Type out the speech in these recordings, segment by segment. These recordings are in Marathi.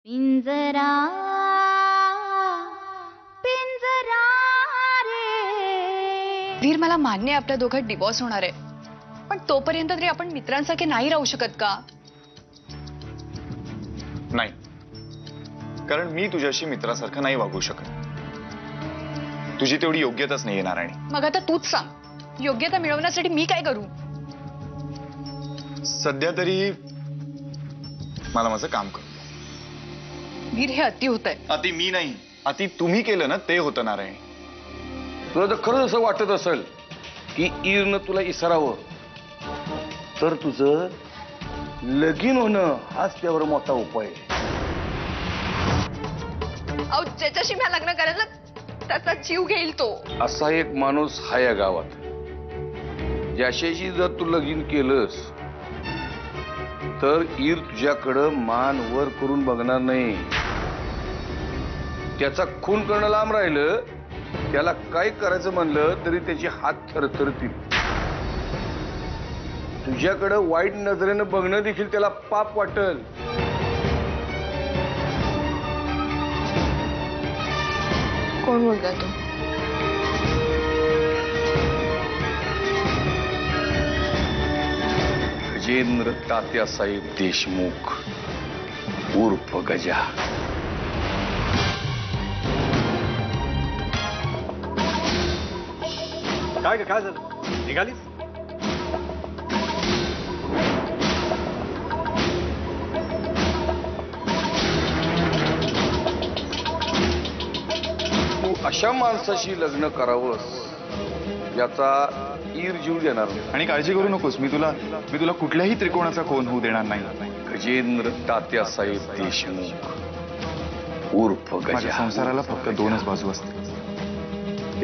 पिंजरा पिंजरा रे। वीर, मला मान्य आहे आपल्या दोघात डिवॉर्स होणार आहे, पण तोपर्यंत तरी आपण मित्रांसारखे नाही राहू शकत का? नाही, कारण मी तुझ्याशी मित्रासारखं नाही वागू शकत. तुझी तेवढी योग्यताच नाहीये नारायणी. मग आता तूच सांग, योग्यता मिळवण्यासाठी मी काय करू? सध्या तरी मला माझं काम करू. वीर, हे अति होतंय. अति मी नाही, अति तुम्ही केलं ना ते होतं नारायणी. तुला जर खरंच असं वाटत असेल की ईरनं तुला इसरावं, तर तुझं लगीन होणं हाच त्यावर मोठा उपाय आहे. अहो, ज्याच्याशी मी लग्न करायला त्याचा जीव घेईल तो. असा एक माणूस हा या गावात, ज्याच्याशी जर तू लगीन केलंस तर ईर तुझ्याकडं मान वर करून बघणार नाही. त्याचा खून करणं लांब राहिलं, त्याला काय करायचं म्हणलं तरी त्याचे हात थरथरतील. तुझ्याकडं वाईट नजरेनं बघणं देखील त्याला पाप वाटल. कोण मुलगा तो? गजेंद्र तात्यासाहेब देशमुख उर्फ गजा. काय झालं? निघालीस? तू अशा माणसाशी लग्न करावंस याचा ईर जीव देणार नाही. आणि काळजी करू नकोस, मी तुला कुठल्याही त्रिकोणाचा कोण होऊ देणार नाही. गजेंद्र तात्यासाहेब देशमुख उर्फ माझ्या गजा. संसाराला फक्त दोनच बाजू असते,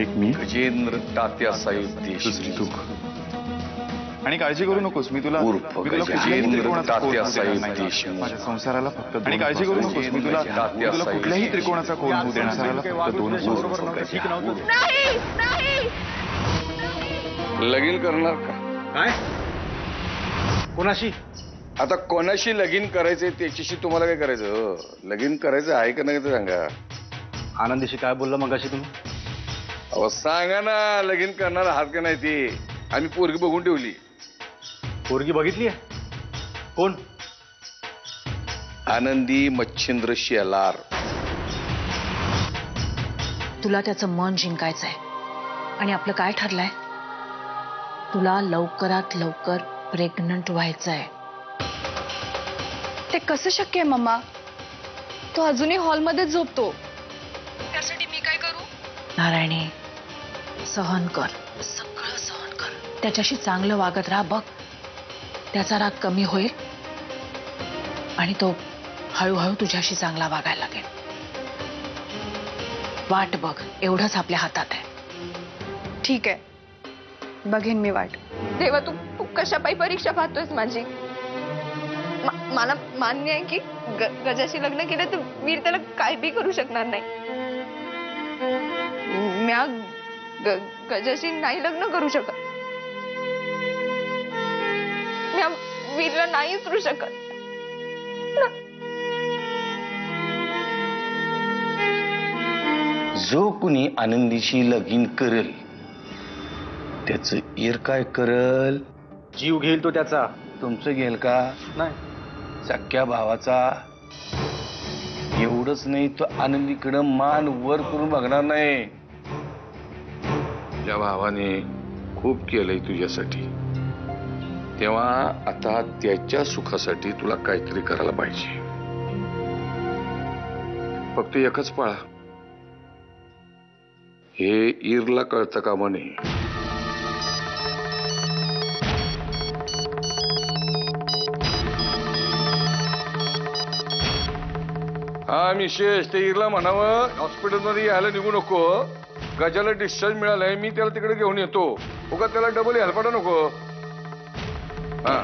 एक मी, गजेंद्र तात्यासाहेब दुसरी तू. देशमुख आणि काळजी करू नकोस, मी तुला उर्फ कुठल्याही गजेंद्र त्रिकोणाचा कोण होऊ देणार तात्यासाहेब नाही. देशमुख. माझ्या संसाराला फक्त आणि काळजी करू नकोस, मी तुला कुठल्याही त्रिकोणाचा कोण होऊ देणार नाही. फक्त दोनच बाजू. ठीक नव्हतं. नाही नाही. लगीन करणार का? काय? कोणाशी? आता कोणाशी लगीन करायचंय त्याच्याशी तुम्हाला काय करायचं? लगीन करायचं आहे का नाही ते सांगा. आनंदीशी काय बोलला मगाशी तुम्ही? अहो सांगा ना, लगीन करणार आहात का नाही ते? आम्ही पोरगी बघून ठेवली. पोरगी बघितली आहे? कोण? आनंदी मच्छिंद्र शेलार. तुला त्याचं मन जिंकायचंय आणि आपलं काय ठरलंय? तुला लवकरात लवकर प्रेग्नंट व्हायचंय. ते कसं शक्य आहे मम्मा? तो अजूनही हॉलमध्येच झोपतो. त्यासाठी मी काय करू? नारायणी, सहन कर, सगळं सहन कर. त्याच्याशी चांगलं वागत राहा. बघ, त्याचा राग कमी होईल आणि तो हळूहळू तुझ्याशी चांगला वागायला लागेल. वाट बघ, एवढंच आपल्या हातात आहे. ठीक आहे, बघेन मी वाट. देवा, तू कशा पायी परीक्षा पाहतोयस माझी? मला मान्य आहे की गजाशी लग्न केलं तर वीर त्याला काय बी करू शकणार नाही. म्या गजाशी नाही लग्न करू शकत. म्या वीरला नाही उतरू शकत. जो कुणी आनंदीशी लगीन करेल त्याचं ईर काय करल? जीव घेईल तो त्याचा. तुमचं घेल का? नाही. सख्या भावाचा. एवढंच नाही, तो आनंदीकडं मान वर करून बघणार नाही. त्या भावाने खूप केलंय तुझ्यासाठी, तेव्हा आता त्याच्या सुखासाठी तुला काहीतरी करायला पाहिजे. फक्त एकच पाळा, हे ईरला कळतं कामा नये. हा मिशेष, ते ईरला म्हणावं हॉस्पिटलमध्ये यायला निघू नको. गजाला डिस्चार्ज मिळालाय, मी त्याला तिकडे घेऊन येतो. उगा त्याला डबल हेल्पाटा नको. हा.